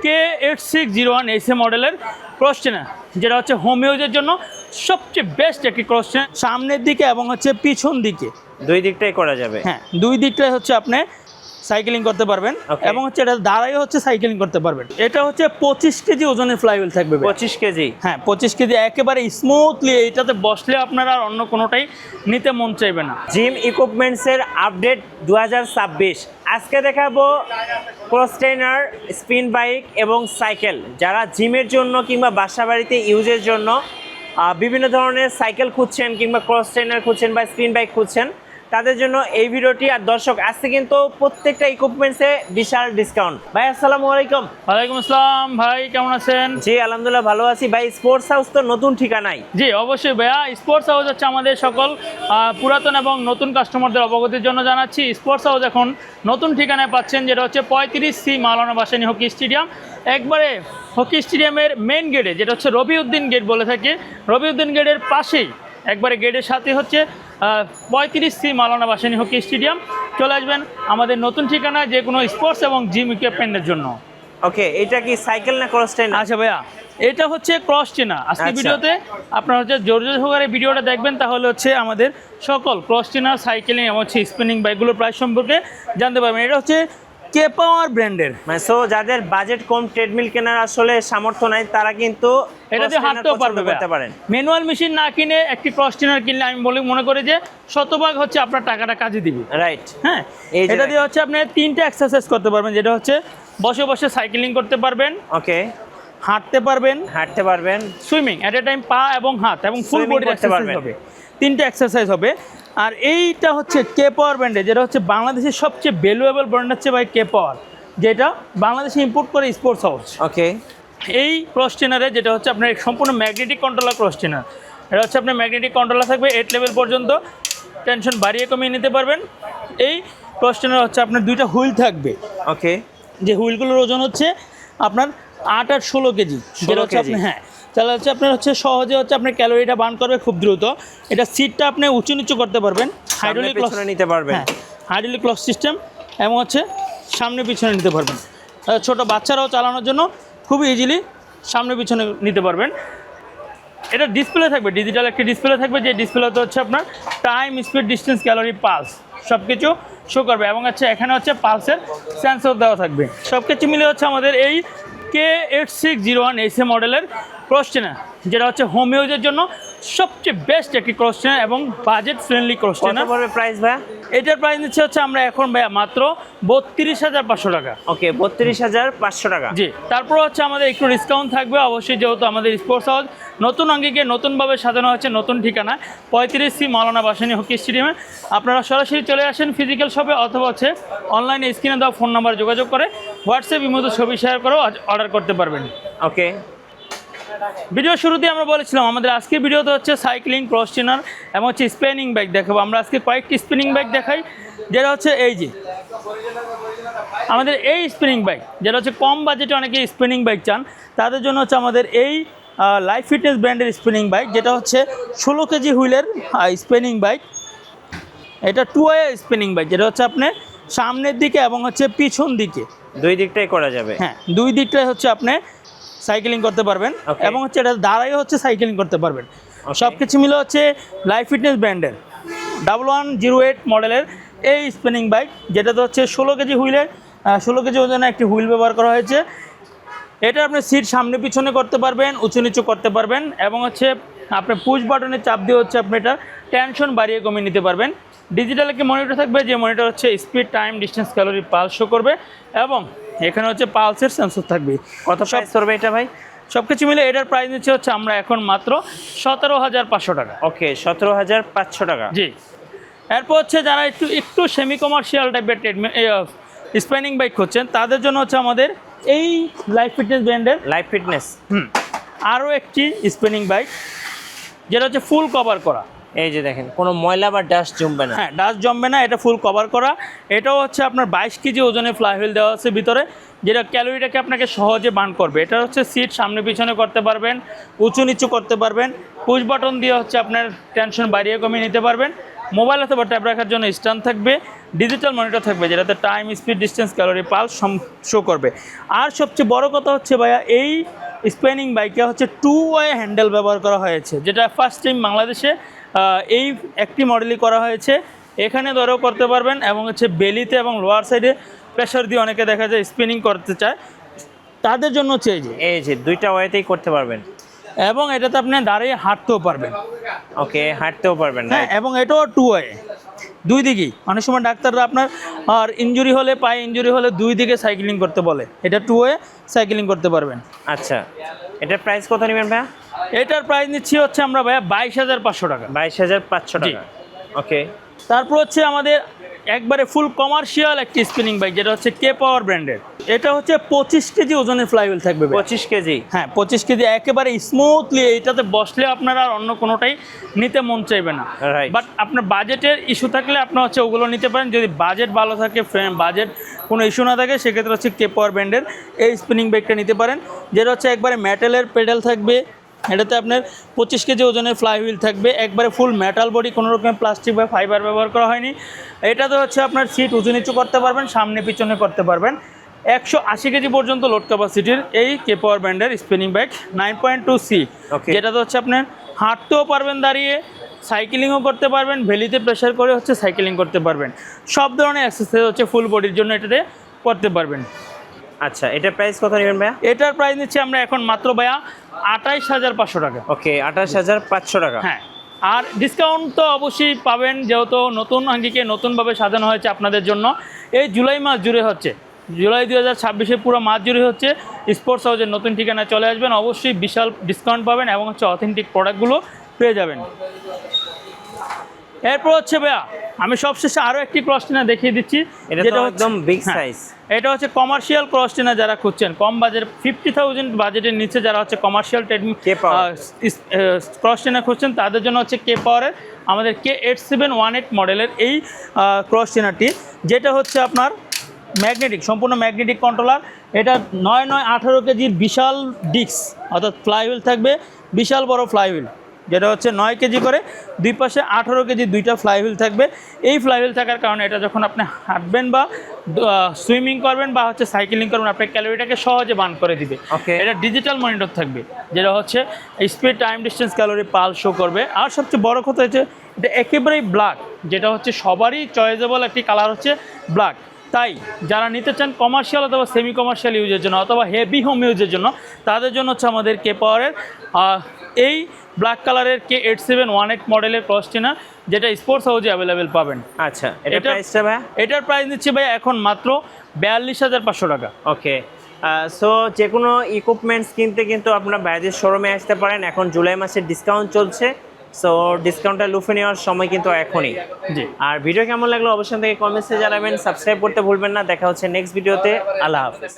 K8601 SA মডেলের cross trainer, যেটা হচ্ছে হোম ইউজের জন্য সবচেয়ে বেস্ট একটি ক্রস ট্রেনার। সামনের দিকে এবং হচ্ছে পিছন দিকে দুই দিকটাই করা যাবে। হ্যাঁ, দুই দিকটাই হচ্ছে আপনি সাইকেলিং করতে পারবেন এবং হচ্ছে এটা দাঁড়াই হচ্ছে সাইকেলিং করতে পারবেন। এটা হচ্ছে 25 কেজি ওজনের ফ্লাইহুইল থাকবে। 25 কেজি? হ্যাঁ, 25 কেজি, একেবারে স্মুথলি। এইটাতে বসলে আপনার আর অন্য কোনোটাই নিতে মন চাইবে না। জিম ইকুইপমেন্টসের আপডেট 2026 আজকে দেখাবো ক্রস ট্রেনার, স্পিন বাইক এবং সাইকেল। যারা জিমের জন্য কিংবা বাসা বাড়িতে ইউজের জন্য বিভিন্ন ধরনের সাইকেল খুঁজছেন কিংবা ক্রস ট্রেনার খুঁজছেন বা স্পিন বাইক খুঁজছেন, তাদের জন্য এই ভিডিওটি। আর দর্শক, আজকে কিন্তু প্রত্যেকটা ইকুইপমেন্টসে বিশাল ডিসকাউন্ট। ভাই আসসালামু আলাইকুম। ওয়ালাইকুম আসসালাম ভাই, কেমন আছেন? জি আলহামদুলিল্লাহ ভালো আছি। ভাই স্পোর্টস হাউস তো নতুন ঠিকানায়? জি অবশ্যই ভাইয়া, স্পোর্টস হাউস হচ্ছে আমাদের সকল পুরাতন এবং নতুন কাস্টমারদের অবগতির জন্য জানাচ্ছি। স্পোর্টস হাউস এখন নতুন ঠিকানায় পাচ্ছেন, যেটা হচ্ছে 35C মাওলানা ভাসানী হকি স্টেডিয়াম। একবারে হকি স্টেডিয়ামের মেন গেটে, যেটা হচ্ছে রবিউদ্দিন গেট বলে থাকে, রবিউদ্দিন গেটের পাশেই একবারে গেটের সাথে হচ্ছে 35C মাওলানা ভাসানী হকি স্টেডিয়াম। চলে আসবেন আমাদের নতুন ঠিকানায় যে কোনো স্পোর্টস এবং জিম ইকুইপমেন্টের জন্য। ওকে, এটা কি সাইকেল না ক্রস ট্রেনার? আচ্ছা ভাইয়া, এটা হচ্ছে ক্রস ট্রেনার। আজকে ভিডিওতে আপনারা হচ্ছে জোর সহকারে ভিডিওটা দেখবেন, তাহলে হচ্ছে আমাদের সকল ক্রস ট্রেনার, সাইকেলিং এবং হচ্ছে স্পিনিং বাইকগুলোর প্রাইস সম্পর্কে জানতে পারবেন। এটা হচ্ছে কে পাওয়ার ব্র্যান্ডের। মানে সো যাদের বাজেট কম, ট্রেডমিল কেনার আসলে সামর্থ্য নাই, তারা কিন্তু এটা দিয়ে হাঁটতেও পারবেন। ম্যানুয়াল মেশিন না কিনে একটি ক্রস ট্রেনার কিনলে আমি মনে করি যে শতভাগ হচ্ছে আপনার টাকাটা কাজে দিবে। রাইট। হ্যাঁ, এটা দিয়ে হচ্ছে আপনি 3টা এক্সারসাইজ করতে পারবেন, যেটা হচ্ছে বসে বসে সাইকেলিং করতে পারবেন, ওকে, হাঁটতে পারবেন, সুইমিং এট এ টাইম, পা এবং হাত এবং ফুল বডি এক্সারসাইজ হবে। 3টা এক্সারসাইজ হবে। আর এইটা হচ্ছে কে পাওয়ার ব্র্যান্ডে, যেটা হচ্ছে বাংলাদেশের সবচেয়ে ভ্যালুয়েবল ব্র্যান্ড হচ্ছে ভাই কে পাওয়ার, যেটা বাংলাদেশে ইম্পোর্ট করে স্পোর্টস হাউস। ওকে, এই ক্রস ট্রেনারে যেটা হচ্ছে আপনার সম্পূর্ণ ম্যাগনেটিক কন্ট্রোলার ক্রস ট্রেনার। এটা হচ্ছে আপনার ম্যাগনেটিক কন্ট্রোলার থাকবে 8 লেভেল পর্যন্ত, টেনশন বাড়িয়ে কমিয়ে নিতে পারবেন। এই ক্রস ট্রেনার হচ্ছে আপনার 2টা হুইল থাকবে। ওকে, যে হুইলগুলোর ওজন হচ্ছে আপনার 8 আর 16 কেজি। যেটা হচ্ছে আপনি তাহলে হচ্ছে আপনার হচ্ছে সহজে হচ্ছে আপনার ক্যালোরিটা বার্ন করবে খুব দ্রুত। এটা সিটটা আপনি উঁচু নিচু করতে পারবেন, হাইড্রোলিক নিতে পারবেন। হ্যাঁ, হাইড্রোলিক লক সিস্টেম, এবং হচ্ছে সামনে পিছনে নিতে পারবেন। ছোট বাচ্চারাও চালানোর জন্য খুব ইজিলি সামনে পিছনে নিতে পারবেন। এটা ডিসপ্লে থাকবে, ডিজিটাল একটি ডিসপ্লে থাকবে, যে ডিসপ্লেতে হচ্ছে আপনার time, speed, distance, calorie, pulse সব কিছু শো করবে। এবং হচ্ছে এখানে হচ্ছে পালসের সেন্সর দেওয়া থাকবে। সব কিছু মিলে হচ্ছে আমাদের এই K8601 এসএ মডেলের ক্রস ট্রেনার, যেটা হচ্ছে হোম ইউজের জন্য সবচেয়ে বেস্ট একটি ক্রস ট্রেনার এবং বাজেট ফ্রেন্ডলি ক্রস ট্রেনার। কত পড়বে প্রাইস ভাই? এটার প্রাইস নিচ্ছে হচ্ছে আমরা এখন ভাইয়া মাত্র 32,500 টাকা। ওকে, 32,500 টাকা। জি, তারপর হচ্ছে আমাদের একটু ডিসকাউন্ট থাকবে অবশ্যই, যেহেতু আমাদের স্পোর্টস হাউস নতুন আঙ্গিকে নতুনভাবে সাজানো হচ্ছে, নতুন ঠিকানা 35C মাওলানা ভাসানী হকি স্টেডিয়ামে। আপনারা সরাসরি চলে আসেন ফিজিক্যাল শপে, অথবা হচ্ছে অনলাইনে স্ক্রিনে দেওয়া ফোন নাম্বার যোগাযোগ করে হোয়াটসঅ্যাপ ইমোতে ছবি শেয়ার করেও অর্ডার করতে পারবেন। ওকে, ভিডিও শুরুতে আমরা বলেছিলাম আমাদের আজকের ভিডিওতে হচ্ছে সাইক্লিং, ক্রস ট্রেনার এবং হচ্ছে স্পিনিং বাইক দেখাবো। আমরা আজকে কয়েকটি স্পিনিং বাইক দেখাই, যেটা হচ্ছে এই যে আমাদের এই স্পিনিং বাইক, যেটা হচ্ছে কম বাজেটে অনেকে স্পিনিং বাইক চান, তাদের জন্য হচ্ছে আমাদের এই লাইফ ফিটনেস ব্র্যান্ডের স্পিনিং বাইক, যেটা হচ্ছে 16 কেজি হুইলের স্পিনিং বাইক। এটা 2-ওয়ে স্পিনিং বাইক, যেটা হচ্ছে আপনি সামনের দিকে এবং হচ্ছে পিছন দিকে দুই দিকটাই করা যাবে। হ্যাঁ, দুই দিকটাই হচ্ছে আপনি সাইকেলিং করতে পারবেন এবং হচ্ছে এটা দাঁড়াই হচ্ছে সাইকেলিং করতে পারবেন। সব কিছু মিলে হচ্ছে লাইফ ফিটনেস ব্র্যান্ডের 1108 মডেলের এই স্পিনিং বাইক, যেটাতে হচ্ছে 16 কেজি হুইলের 16 কেজি ওজনে একটি হুইল ব্যবহার করা হয়েছে। এটা আপনি সিট সামনে পিছনে করতে পারবেন, উঁচু নিচু করতে পারবেন, এবং হচ্ছে আপনি পুশ বাটনে চাপ দিয়ে হচ্ছে আপনি এটা টেনশন বাড়িয়ে কমিয়ে নিতে পারবেন। ডিজিটাল একটি মনিটর থাকবে, যে মনিটর হচ্ছে speed, time, distance, calorie, pulse show করবে, এবং এখানে হচ্ছে পালসের সেন্সর থাকবে। কত প্রাইস করবে এটা ভাই? সব কিছু মিলে এটার প্রাইস নিচ্ছে হচ্ছে আমরা এখন মাত্র 17,500 টাকা। ওকে, 17,500 টাকা। জি, এরপর হচ্ছে যারা একটু সেমি কমার্শিয়াল টাইপের স্পিনিং বাইক খুঁজছেন, তাদের জন্য হচ্ছে আমাদের এই লাইফ ফিটনেস ব্র্যান্ডের লাইফ ফিটনেস আরও একটি স্পিনিং বাইক, যেটা হচ্ছে ফুল কভার করা। এই যে দেখেন, কোনো ময়লা বা ডাস্ট জমবে না। হ্যাঁ, ডাস্ট জমবে না, এটা ফুল কভার করা। এটাও হচ্ছে আপনার 22 কেজি ওজনের ফ্লাইহুইল দেওয়া আছে ভিতরে, যেটা ক্যালোরিটাকে আপনাকে সহজে বার্ন করবে। এটা হচ্ছে সিট সামনে পিছনে করতে পারবেন, উঁচু নিচু করতে পারবেন, পুশ বাটন দিয়ে হচ্ছে আপনার টেনশন বাড়িয়ে কমিয়ে নিতে পারবেন। মোবাইল অথবা ট্যাব রাখার জন্য স্ট্যান্ড থাকবে, ডিজিটাল মনিটর থাকবে যেটাতে time, speed, distance, calorie, pulse show করবে। আর সবচেয়ে বড় কথা হচ্ছে ভাইয়া, এই স্পিনিং বাইকে হচ্ছে 2 ওয়ে হ্যান্ডেল ব্যবহার করা হয়েছে, যেটা ফার্স্ট টাইম বাংলাদেশে এই একটি মডেলই করা হয়েছে। এখানে ধরেও করতে পারবেন এবং হচ্ছে বেলিতে এবং লোয়ার সাইডে প্রেশার দিয়ে অনেকে দেখা যায় স্পিনিং করতে চায়, তাদের জন্য হচ্ছে এই যে দুইটা ওয়েতেই করতে পারবেন। এবং এটাতে আপনি দাঁড়িয়ে হাঁটতেও পারবেন। ওকে, হাঁটতেও পারবেন। হ্যাঁ, এবং এটাও 2 ওয়ে, দুই দিকেই। অনেক সময় ডাক্তাররা আপনার আর ইনজুরি হলে, পায়ে ইনজুরি হলে দুই দিকে সাইক্লিং করতে বলে, এটা 2 ওয়ে সাইক্লিং করতে পারবেন। আচ্ছা, এটার প্রাইস কত নেবেন ভাইয়া? এটার প্রাইস নিচ্ছি হচ্ছে আমরা ভাইয়া 22,500 টাকা। 22,500 টাকা। ওকে, তারপর হচ্ছে আমাদের একবারে ফুল কমার্শিয়াল একটি স্পিনিং বাইক, যেটা হচ্ছে কে পাওয়ার ব্র্যান্ডের। এটা হচ্ছে 25 কেজি ওজনের ফ্লাইহুইল থাকবে। 25 কেজি? হ্যাঁ, 25 কেজি, একেবারে স্মুথলি। এইটাতে বসলে আপনার আর অন্য কোনোটাই নিতে মন চাইবে না। বাট আপনার বাজেটের ইস্যু থাকলে আপনার হচ্ছে ওগুলো নিতে পারেন। যদি বাজেট ভালো থাকে, বাজেট কোনো ইস্যু না থাকে, সেক্ষেত্রে হচ্ছে কে পাওয়ার ব্র্যান্ডের এই স্পিনিং বাইকটা নিতে পারেন, যেটা হচ্ছে একবারে মেটালের পেডাল থাকবে। এটাতে আপনার 25 কেজি ওজনের ফ্লাইহুইল থাকবে, একবারে ফুল মেটাল বডি, কোনো রকম প্লাস্টিক বা ফাইবার ব্যবহার করা হয়নি। এটাতে হচ্ছে আপনার সিট উঁচু নিচু করতে পারবেন, সামনে পিছনে করতে পারবেন। 180 কেজি পর্যন্ত লোড ক্যাপাসিটির এই কে পাওয়ার ব্র্যান্ডের স্পিনিং বাইক 9.2C, যেটাতে হচ্ছে আপনার হাঁটতেও পারবেন দাঁড়িয়ে, সাইকেলিংও করতে পারবেন, ভ্যালিতে প্রেশার করে হচ্ছে সাইকেলিং করতে পারবেন। সব ধরনের অ্যাক্সেসরিজ হচ্ছে ফুল বডির জন্য এটাতে করতে পারবেন। আচ্ছা, এটার প্রাইস কত নেবেন ভাইয়া? এটার প্রাইস নিচ্ছি আমরা এখন মাত্র ভাইয়া 28,500 টাকা। ওকে, 28,500 টাকা। হ্যাঁ, আর ডিসকাউন্ট তো অবশ্যই পাবেন, যেহেতু নতুন আঙ্গিকে নতুনভাবে সাজানো হয়েছে আপনাদের জন্য। এই জুলাই মাস জুড়ে হচ্ছে, জুলাই 2026 পুরো মাস জুড়ে হচ্ছে স্পোর্টস হাউসের নতুন ঠিকানায় চলে আসবেন, অবশ্যই বিশাল ডিসকাউন্ট পাবেন এবং হচ্ছে অথেন্টিক প্রোডাক্টগুলো পেয়ে যাবেন। এরপর হচ্ছে ভাইয়া আমি সবশেষে আরও একটি ক্রস ট্রেনার দেখিয়ে দিচ্ছি, যেটা একদম বিগ সাইজ। এটা হচ্ছে কমার্শিয়াল ক্রস ট্রেনার যারা খুঁজছেন, কম বাজেট 50,000 বাজেটের নিচে যারা হচ্ছে কমার্শিয়াল ক্রস ট্রেনার খুঁজছেন, তাদের জন্য হচ্ছে কে পাওয়ারের আমাদের K8718 মডেলের এই ক্রস ট্রেনারটি, যেটা হচ্ছে আপনার ম্যাগনেটিক, সম্পূর্ণ ম্যাগনেটিক কন্ট্রোলার। এটা 9-9-18 কেজির বিশাল ডিস্ক, অর্থাৎ ফ্লাইহুইল থাকবে, বিশাল বড় ফ্লাইহুইল, যেটা হচ্ছে 9 কেজি করে, দুই পাশে 18 কেজি দুইটা ফ্লাইহুইল থাকবে। এই ফ্লাইহুইল থাকার কারণে এটা যখন আপনি হাঁটবেন বা সুইমিং করবেন বা হচ্ছে সাইকেলিং করবেন, আপনার ক্যালোরিটাকে সহজে বার্ন করে দিবে। এটা ডিজিটাল মনিটর থাকবে, যেটা হচ্ছে speed, time, distance, calorie, pulse show করবে। আর সবচেয়ে বড় কথা হচ্ছে এটা একেবারেই ব্ল্যাক, যেটা হচ্ছে সবারই চয়েজেবল একটি কালার হচ্ছে ব্ল্যাক। তাই যারা নিতে চান কমার্শিয়াল অথবা সেমি কমার্শিয়াল ইউজের জন্য অথবা হেভি হোম ইউজের জন্য, তাদের জন্য হচ্ছে আমাদের কে পাওয়ারের এই ব্ল্যাক কালারের K8718 মডেলের ক্রস ট্রেনার, যেটা স্পোর্টস হাউসে অ্যাভেলেবেল পাবেন। আচ্ছা, এটার প্রাইসটা ভাই? এটার প্রাইস নিচ্ছে ভাই এখন মাত্র 42,500 টাকা। ওকে, সো যে কোনো ইকুইপমেন্টস কিনতে কিন্তু আপনারা বাইরের শোরুমে আসতে পারেন। এখন জুলাই মাসের ডিসকাউন্ট চলছে, সো ডিসকাউন্টটা লুফে নেওয়ার সময় কিন্তু এখনই। জি, আর ভিডিও কেমন লাগলো অবশ্যই থেকে কমেন্টসে জানাবেন, সাবস্ক্রাইব করতে ভুলবেন না। দেখা হচ্ছে নেক্সট ভিডিওতে। আল্লাহ হাফেজ।